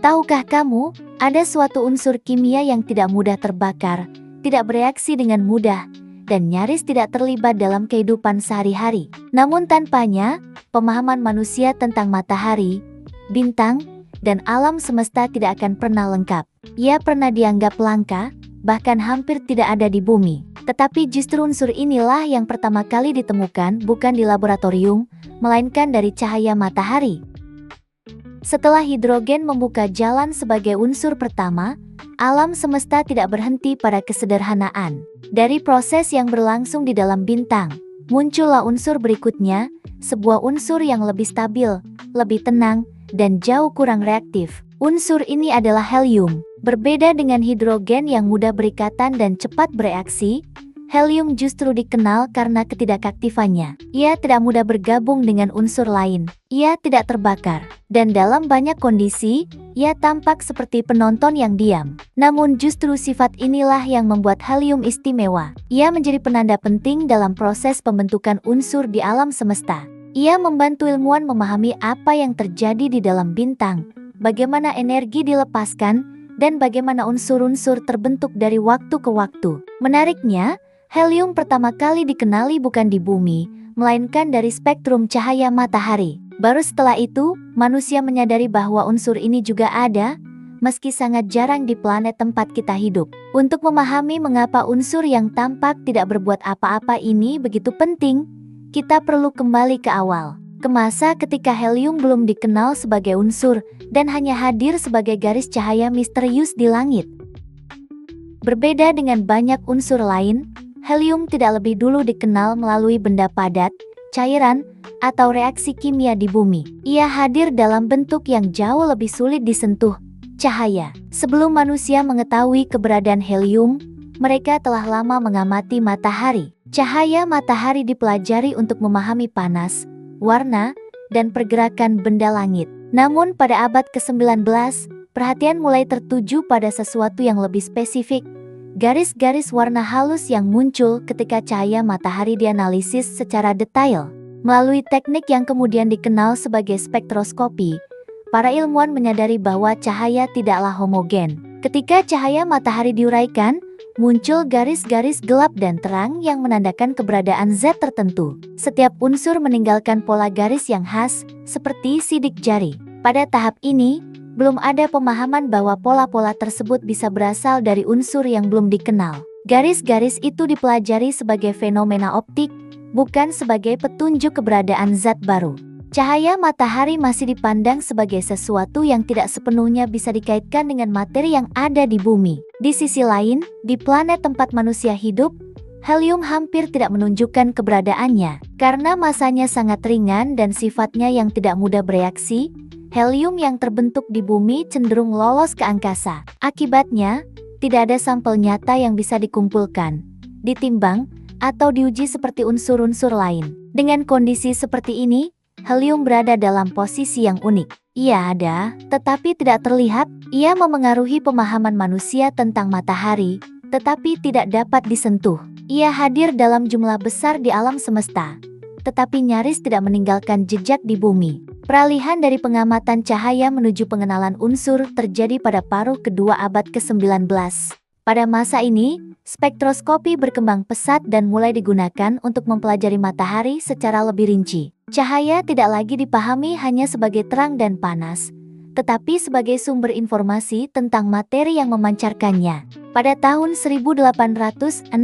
Tahukah kamu, ada suatu unsur kimia yang tidak mudah terbakar, tidak bereaksi dengan mudah, dan nyaris tidak terlibat dalam kehidupan sehari-hari. Namun tanpanya, pemahaman manusia tentang matahari, bintang, dan alam semesta tidak akan pernah lengkap. Ia pernah dianggap langka, bahkan hampir tidak ada di bumi. Tetapi justru unsur inilah yang pertama kali ditemukan bukan di laboratorium, melainkan dari cahaya matahari. Setelah hidrogen membuka jalan sebagai unsur pertama, alam semesta tidak berhenti pada kesederhanaan. Dari proses yang berlangsung di dalam bintang, muncullah unsur berikutnya, sebuah unsur yang lebih stabil, lebih tenang, dan jauh kurang reaktif. Unsur ini adalah helium. Berbeda dengan hidrogen yang mudah berikatan dan cepat bereaksi, helium justru dikenal karena ketidakaktifannya. Ia tidak mudah bergabung dengan unsur lain. Ia tidak terbakar. Dan dalam banyak kondisi, ia tampak seperti penonton yang diam. Namun justru sifat inilah yang membuat helium istimewa. Ia menjadi penanda penting dalam proses pembentukan unsur di alam semesta. Ia membantu ilmuwan memahami apa yang terjadi di dalam bintang, bagaimana energi dilepaskan, dan bagaimana unsur-unsur terbentuk dari waktu ke waktu. Menariknya, helium pertama kali dikenali bukan di bumi, melainkan dari spektrum cahaya matahari. Baru setelah itu, manusia menyadari bahwa unsur ini juga ada, meski sangat jarang di planet tempat kita hidup. Untuk memahami mengapa unsur yang tampak tidak berbuat apa-apa ini begitu penting, kita perlu kembali ke awal. Ke masa ketika helium belum dikenal sebagai unsur dan hanya hadir sebagai garis cahaya misterius di langit. Berbeda dengan banyak unsur lain, helium tidak lebih dulu dikenal melalui benda padat, cairan, atau reaksi kimia di bumi. Ia hadir dalam bentuk yang jauh lebih sulit disentuh, cahaya. Sebelum manusia mengetahui keberadaan helium, mereka telah lama mengamati matahari. Cahaya matahari dipelajari untuk memahami panas, warna, dan pergerakan benda langit. Namun pada abad ke-19, perhatian mulai tertuju pada sesuatu yang lebih spesifik. Garis-garis warna halus yang muncul ketika cahaya matahari dianalisis secara detail. Melalui teknik yang kemudian dikenal sebagai spektroskopi, para ilmuwan menyadari bahwa cahaya tidaklah homogen. Ketika cahaya matahari diuraikan, muncul garis-garis gelap dan terang yang menandakan keberadaan zat tertentu. Setiap unsur meninggalkan pola garis yang khas, seperti sidik jari. Pada tahap ini, belum ada pemahaman bahwa pola-pola tersebut bisa berasal dari unsur yang belum dikenal. Garis-garis itu dipelajari sebagai fenomena optik, bukan sebagai petunjuk keberadaan zat baru. Cahaya matahari masih dipandang sebagai sesuatu yang tidak sepenuhnya bisa dikaitkan dengan materi yang ada di bumi. Di sisi lain, di planet tempat manusia hidup, helium hampir tidak menunjukkan keberadaannya. Karena masanya sangat ringan dan sifatnya yang tidak mudah bereaksi, helium yang terbentuk di bumi cenderung lolos ke angkasa. Akibatnya, tidak ada sampel nyata yang bisa dikumpulkan, ditimbang, atau diuji seperti unsur-unsur lain. Dengan kondisi seperti ini, helium berada dalam posisi yang unik. Ia ada, tetapi tidak terlihat. Ia memengaruhi pemahaman manusia tentang matahari, tetapi tidak dapat disentuh. Ia hadir dalam jumlah besar di alam semesta, tetapi nyaris tidak meninggalkan jejak di bumi. Peralihan dari pengamatan cahaya menuju pengenalan unsur terjadi pada paruh kedua abad ke-19. Pada masa ini, spektroskopi berkembang pesat dan mulai digunakan untuk mempelajari matahari secara lebih rinci. Cahaya tidak lagi dipahami hanya sebagai terang dan panas, tetapi sebagai sumber informasi tentang materi yang memancarkannya. Pada tahun 1868,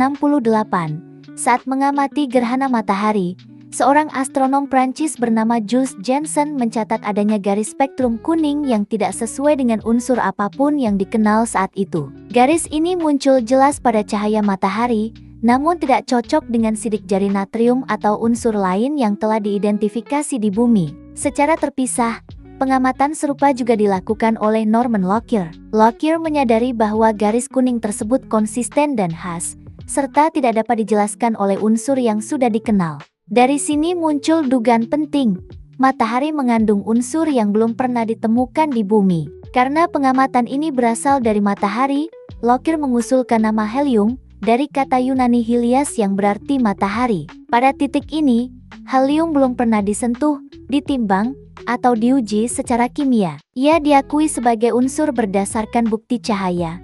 saat mengamati gerhana matahari, seorang astronom Prancis bernama Jules Janssen mencatat adanya garis spektrum kuning yang tidak sesuai dengan unsur apapun yang dikenal saat itu. Garis ini muncul jelas pada cahaya matahari, namun tidak cocok dengan sidik jari natrium atau unsur lain yang telah diidentifikasi di bumi. Secara terpisah, pengamatan serupa juga dilakukan oleh Norman Lockyer. Lockyer menyadari bahwa garis kuning tersebut konsisten dan khas, serta tidak dapat dijelaskan oleh unsur yang sudah dikenal. Dari sini muncul dugaan penting, matahari mengandung unsur yang belum pernah ditemukan di bumi. Karena pengamatan ini berasal dari matahari, Lockyer mengusulkan nama helium, dari kata Yunani helios yang berarti matahari. Pada titik ini, helium belum pernah disentuh, ditimbang, atau diuji secara kimia. Ia diakui sebagai unsur berdasarkan bukti cahaya,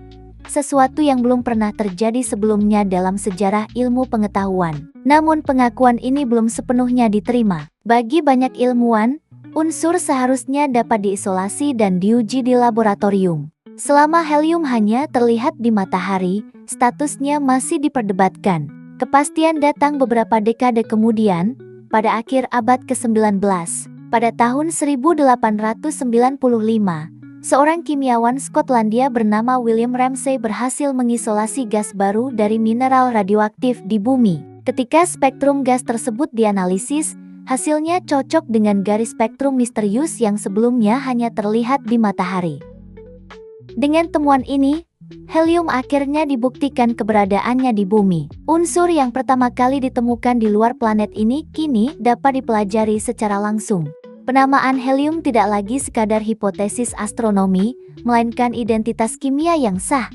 sesuatu yang belum pernah terjadi sebelumnya dalam sejarah ilmu pengetahuan. Namun pengakuan ini belum sepenuhnya diterima. Bagi banyak ilmuwan, unsur seharusnya dapat diisolasi dan diuji di laboratorium. Selama helium hanya terlihat di matahari, statusnya masih diperdebatkan. Kepastian datang beberapa dekade kemudian, pada akhir abad ke-19. Pada tahun 1895, seorang kimiawan Skotlandia bernama William Ramsay berhasil mengisolasi gas baru dari mineral radioaktif di bumi. Ketika spektrum gas tersebut dianalisis, hasilnya cocok dengan garis spektrum misterius yang sebelumnya hanya terlihat di matahari. Dengan temuan ini, helium akhirnya dibuktikan keberadaannya di bumi. Unsur yang pertama kali ditemukan di luar planet ini kini dapat dipelajari secara langsung. Penamaan helium tidak lagi sekadar hipotesis astronomi, melainkan identitas kimia yang sah.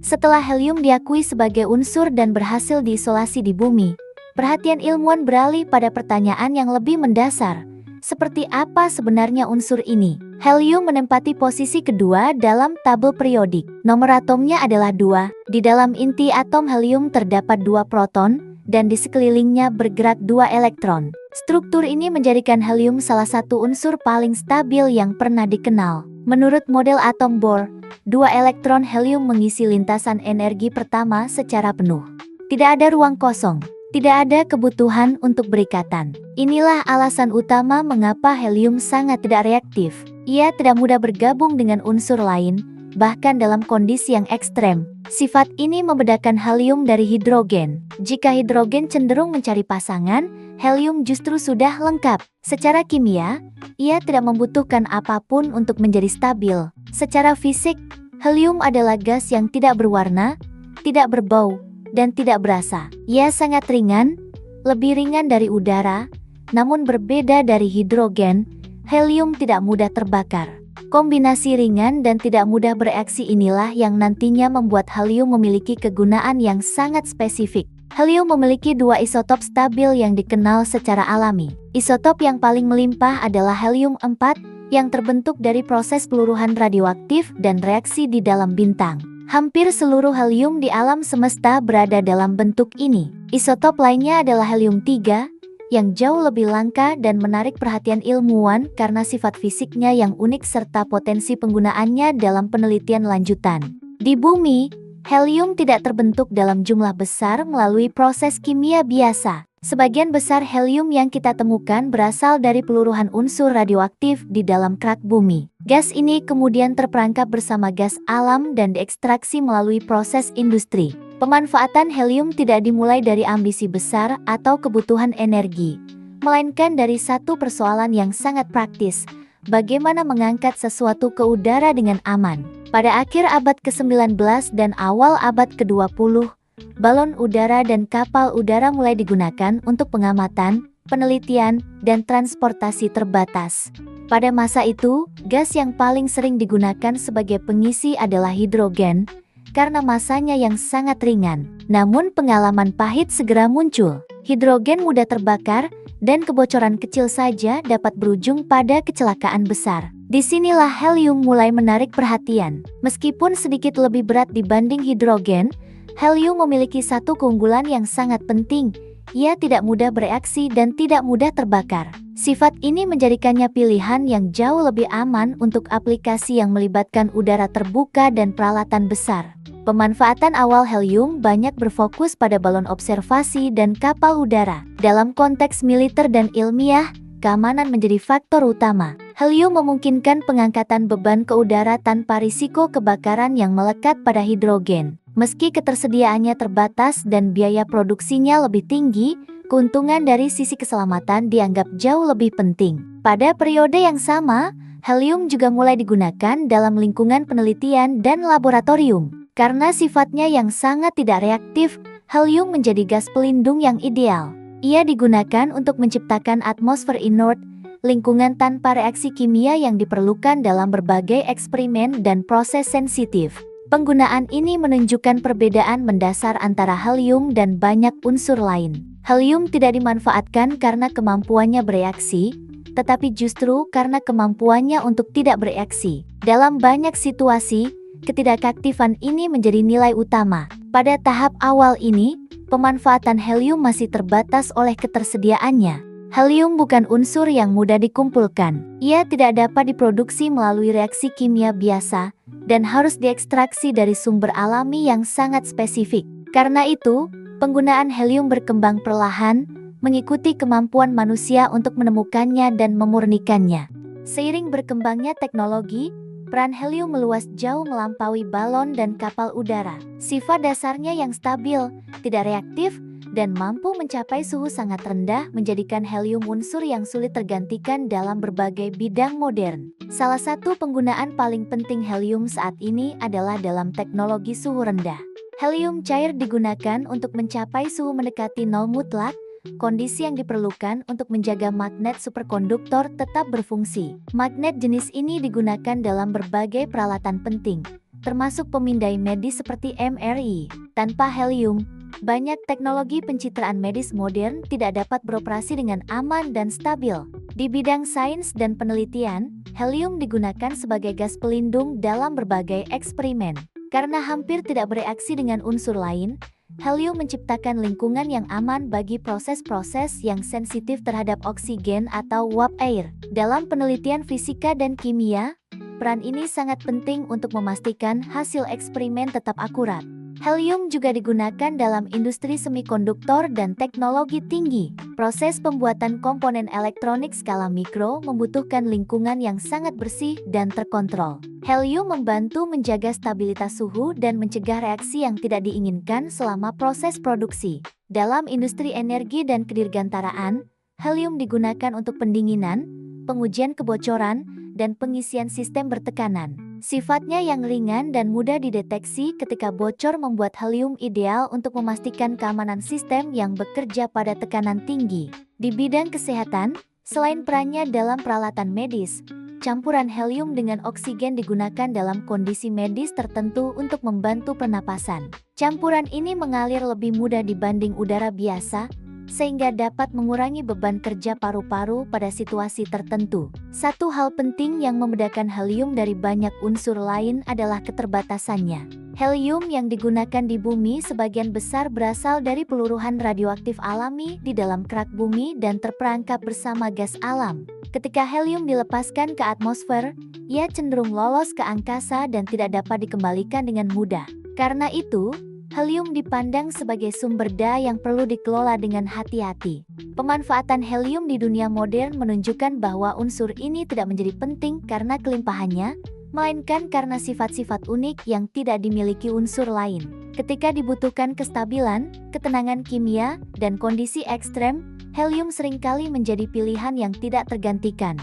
Setelah helium diakui sebagai unsur dan berhasil diisolasi di bumi, perhatian ilmuwan beralih pada pertanyaan yang lebih mendasar. Seperti apa sebenarnya unsur ini? Helium menempati posisi kedua dalam tabel periodik. Nomor atomnya adalah 2. Di dalam inti atom helium terdapat 2 proton, dan di sekelilingnya bergerak 2 elektron. Struktur ini menjadikan helium salah satu unsur paling stabil yang pernah dikenal. Menurut model atom Bohr, 2 elektron helium mengisi lintasan energi pertama secara penuh. Tidak ada ruang kosong. Tidak ada kebutuhan untuk berikatan. Inilah alasan utama mengapa helium sangat tidak reaktif. Ia tidak mudah bergabung dengan unsur lain, bahkan dalam kondisi yang ekstrem. Sifat ini membedakan helium dari hidrogen. Jika hidrogen cenderung mencari pasangan, helium justru sudah lengkap. Secara kimia, ia tidak membutuhkan apapun untuk menjadi stabil. Secara fisik, helium adalah gas yang tidak berwarna, tidak berbau, dan tidak berasa. Ia sangat ringan, lebih ringan dari udara, namun berbeda dari hidrogen, helium tidak mudah terbakar. Kombinasi ringan dan tidak mudah bereaksi inilah yang nantinya membuat helium memiliki kegunaan yang sangat spesifik. Helium memiliki 2 isotop stabil yang dikenal secara alami. Isotop yang paling melimpah adalah helium-4, yang terbentuk dari proses peluruhan radioaktif dan reaksi di dalam bintang. Hampir seluruh helium di alam semesta berada dalam bentuk ini. Isotop lainnya adalah helium-3, yang jauh lebih langka dan menarik perhatian ilmuwan karena sifat fisiknya yang unik serta potensi penggunaannya dalam penelitian lanjutan. Di bumi, helium tidak terbentuk dalam jumlah besar melalui proses kimia biasa. Sebagian besar helium yang kita temukan berasal dari peluruhan unsur radioaktif di dalam kerak bumi. Gas ini kemudian terperangkap bersama gas alam dan diekstraksi melalui proses industri. Pemanfaatan helium tidak dimulai dari ambisi besar atau kebutuhan energi, melainkan dari satu persoalan yang sangat praktis, bagaimana mengangkat sesuatu ke udara dengan aman. Pada akhir abad ke-19 dan awal abad ke-20, balon udara dan kapal udara mulai digunakan untuk pengamatan, penelitian, dan transportasi terbatas. Pada masa itu, gas yang paling sering digunakan sebagai pengisi adalah hidrogen, karena masanya yang sangat ringan. Namun pengalaman pahit segera muncul. Hidrogen mudah terbakar, dan kebocoran kecil saja dapat berujung pada kecelakaan besar. Disinilah helium mulai menarik perhatian. Meskipun sedikit lebih berat dibanding hidrogen, helium memiliki satu keunggulan yang sangat penting. Ia tidak mudah bereaksi dan tidak mudah terbakar. Sifat ini menjadikannya pilihan yang jauh lebih aman untuk aplikasi yang melibatkan udara terbuka dan peralatan besar. Pemanfaatan awal helium banyak berfokus pada balon observasi dan kapal udara. Dalam konteks militer dan ilmiah, keamanan menjadi faktor utama. Helium memungkinkan pengangkatan beban ke udara tanpa risiko kebakaran yang melekat pada hidrogen. Meski ketersediaannya terbatas dan biaya produksinya lebih tinggi, keuntungan dari sisi keselamatan dianggap jauh lebih penting. Pada periode yang sama, helium juga mulai digunakan dalam lingkungan penelitian dan laboratorium. Karena sifatnya yang sangat tidak reaktif, helium menjadi gas pelindung yang ideal. Ia digunakan untuk menciptakan atmosfer inert, lingkungan tanpa reaksi kimia yang diperlukan dalam berbagai eksperimen dan proses sensitif. Penggunaan ini menunjukkan perbedaan mendasar antara helium dan banyak unsur lain. Helium tidak dimanfaatkan karena kemampuannya bereaksi, tetapi justru karena kemampuannya untuk tidak bereaksi. Dalam banyak situasi, ketidakaktifan ini menjadi nilai utama. Pada tahap awal ini, pemanfaatan helium masih terbatas oleh ketersediaannya. Helium bukan unsur yang mudah dikumpulkan. Ia tidak dapat diproduksi melalui reaksi kimia biasa dan harus diekstraksi dari sumber alami yang sangat spesifik. Karena itu, penggunaan helium berkembang perlahan, mengikuti kemampuan manusia untuk menemukannya dan memurnikannya. Seiring berkembangnya teknologi, peran helium meluas jauh melampaui balon dan kapal udara. Sifat dasarnya yang stabil, tidak reaktif, dan mampu mencapai suhu sangat rendah menjadikan helium unsur yang sulit tergantikan dalam berbagai bidang modern. Salah satu penggunaan paling penting helium saat ini adalah dalam teknologi suhu rendah. Helium cair digunakan untuk mencapai suhu mendekati nol mutlak, kondisi yang diperlukan untuk menjaga magnet superkonduktor tetap berfungsi. Magnet jenis ini digunakan dalam berbagai peralatan penting, termasuk pemindai medis seperti MRI. Tanpa helium, banyak teknologi pencitraan medis modern tidak dapat beroperasi dengan aman dan stabil. Di bidang sains dan penelitian, helium digunakan sebagai gas pelindung dalam berbagai eksperimen. Karena hampir tidak bereaksi dengan unsur lain, helium menciptakan lingkungan yang aman bagi proses-proses yang sensitif terhadap oksigen atau uap air. Dalam penelitian fisika dan kimia, peran ini sangat penting untuk memastikan hasil eksperimen tetap akurat. Helium juga digunakan dalam industri semikonduktor dan teknologi tinggi. Proses pembuatan komponen elektronik skala mikro membutuhkan lingkungan yang sangat bersih dan terkontrol. Helium membantu menjaga stabilitas suhu dan mencegah reaksi yang tidak diinginkan selama proses produksi. Dalam industri energi dan kedirgantaraan, helium digunakan untuk pendinginan, pengujian kebocoran, dan pengisian sistem bertekanan. Sifatnya yang ringan dan mudah dideteksi ketika bocor membuat helium ideal untuk memastikan keamanan sistem yang bekerja pada tekanan tinggi. Di bidang kesehatan, selain perannya dalam peralatan medis, campuran helium dengan oksigen digunakan dalam kondisi medis tertentu untuk membantu pernapasan. Campuran ini mengalir lebih mudah dibanding udara biasa, sehingga dapat mengurangi beban kerja paru-paru pada situasi tertentu. Satu hal penting yang membedakan helium dari banyak unsur lain adalah keterbatasannya. Helium yang digunakan di bumi sebagian besar berasal dari peluruhan radioaktif alami di dalam kerak bumi dan terperangkap bersama gas alam. Ketika helium dilepaskan ke atmosfer, ia cenderung lolos ke angkasa dan tidak dapat dikembalikan dengan mudah. Karena itu, helium dipandang sebagai sumber daya yang perlu dikelola dengan hati-hati. Pemanfaatan helium di dunia modern menunjukkan bahwa unsur ini tidak menjadi penting karena kelimpahannya, melainkan karena sifat-sifat unik yang tidak dimiliki unsur lain. Ketika dibutuhkan kestabilan, ketenangan kimia, dan kondisi ekstrem, helium seringkali menjadi pilihan yang tidak tergantikan.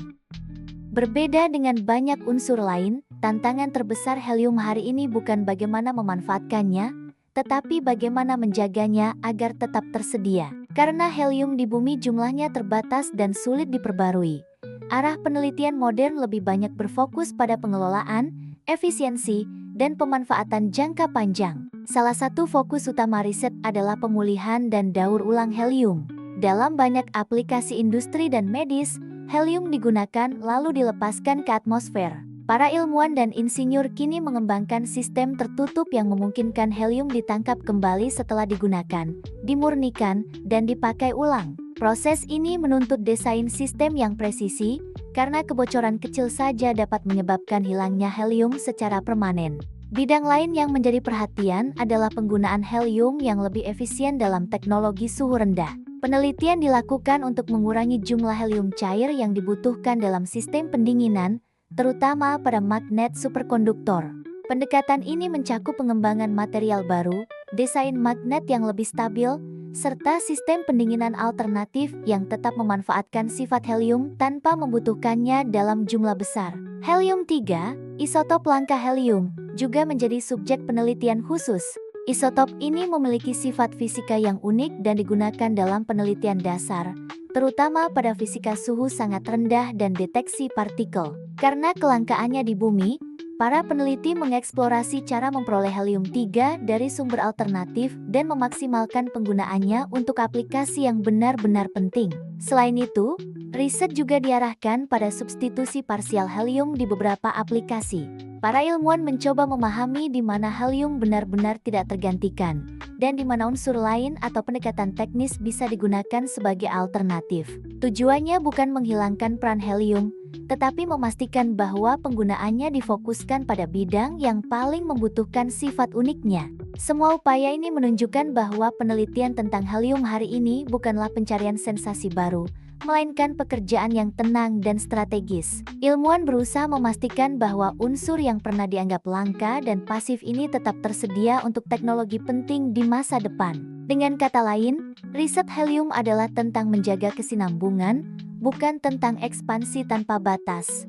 Berbeda dengan banyak unsur lain, tantangan terbesar helium hari ini bukan bagaimana memanfaatkannya, tetapi bagaimana menjaganya agar tetap tersedia. Karena helium di bumi jumlahnya terbatas dan sulit diperbarui, arah penelitian modern lebih banyak berfokus pada pengelolaan, efisiensi, dan pemanfaatan jangka panjang. Salah satu fokus utama riset adalah pemulihan dan daur ulang helium. Dalam banyak aplikasi industri dan medis, helium digunakan lalu dilepaskan ke atmosfer. Para ilmuwan dan insinyur kini mengembangkan sistem tertutup yang memungkinkan helium ditangkap kembali setelah digunakan, dimurnikan, dan dipakai ulang. Proses ini menuntut desain sistem yang presisi, karena kebocoran kecil saja dapat menyebabkan hilangnya helium secara permanen. Bidang lain yang menjadi perhatian adalah penggunaan helium yang lebih efisien dalam teknologi suhu rendah. Penelitian dilakukan untuk mengurangi jumlah helium cair yang dibutuhkan dalam sistem pendinginan, terutama pada magnet superkonduktor. Pendekatan ini mencakup pengembangan material baru, desain magnet yang lebih stabil, serta sistem pendinginan alternatif yang tetap memanfaatkan sifat helium tanpa membutuhkannya dalam jumlah besar. Helium-3, isotop langka helium, juga menjadi subjek penelitian khusus. Isotop ini memiliki sifat fisika yang unik dan digunakan dalam penelitian dasar, terutama pada fisika suhu sangat rendah dan deteksi partikel. Karena kelangkaannya di bumi, Para peneliti mengeksplorasi cara memperoleh helium-3 dari sumber alternatif dan memaksimalkan penggunaannya untuk aplikasi yang benar-benar penting. Selain itu, riset juga diarahkan pada substitusi parsial helium di beberapa aplikasi. Para ilmuwan mencoba memahami di mana helium benar-benar tidak tergantikan, dan di mana unsur lain atau pendekatan teknis bisa digunakan sebagai alternatif. Tujuannya bukan menghilangkan peran helium, tetapi memastikan bahwa penggunaannya difokuskan pada bidang yang paling membutuhkan sifat uniknya. Semua upaya ini menunjukkan bahwa penelitian tentang helium hari ini bukanlah pencarian sensasi baru, melainkan pekerjaan yang tenang dan strategis. Ilmuwan berusaha memastikan bahwa unsur yang pernah dianggap langka dan pasif ini tetap tersedia untuk teknologi penting di masa depan. Dengan kata lain, riset helium adalah tentang menjaga kesinambungan, bukan tentang ekspansi tanpa batas.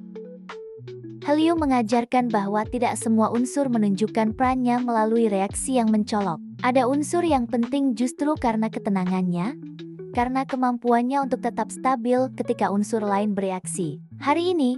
Helium mengajarkan bahwa tidak semua unsur menunjukkan perannya melalui reaksi yang mencolok. Ada unsur yang penting justru karena ketenangannya, karena kemampuannya untuk tetap stabil ketika unsur lain bereaksi. Hari ini,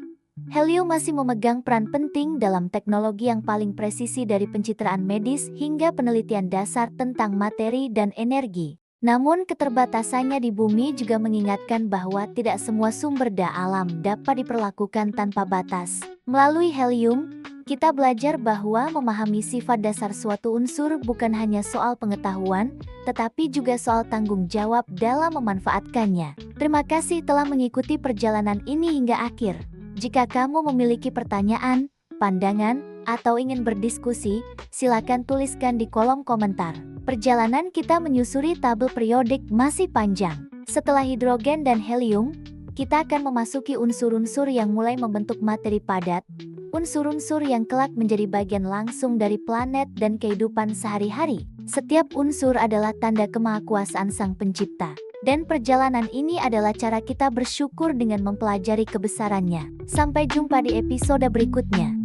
helium masih memegang peran penting dalam teknologi yang paling presisi dari pencitraan medis hingga penelitian dasar tentang materi dan energi. Namun keterbatasannya di bumi juga mengingatkan bahwa tidak semua sumber daya alam dapat diperlakukan tanpa batas. Melalui helium, kita belajar bahwa memahami sifat dasar suatu unsur bukan hanya soal pengetahuan, tetapi juga soal tanggung jawab dalam memanfaatkannya. Terima kasih telah mengikuti perjalanan ini hingga akhir. Jika kamu memiliki pertanyaan, pandangan, atau ingin berdiskusi, silakan tuliskan di kolom komentar. Perjalanan kita menyusuri tabel periodik masih panjang. Setelah hidrogen dan helium, kita akan memasuki unsur-unsur yang mulai membentuk materi padat, unsur-unsur yang kelak menjadi bagian langsung dari planet dan kehidupan sehari-hari. Setiap unsur adalah tanda kemahakuasaan Sang Pencipta. Dan perjalanan ini adalah cara kita bersyukur dengan mempelajari kebesarannya. Sampai jumpa di episode berikutnya.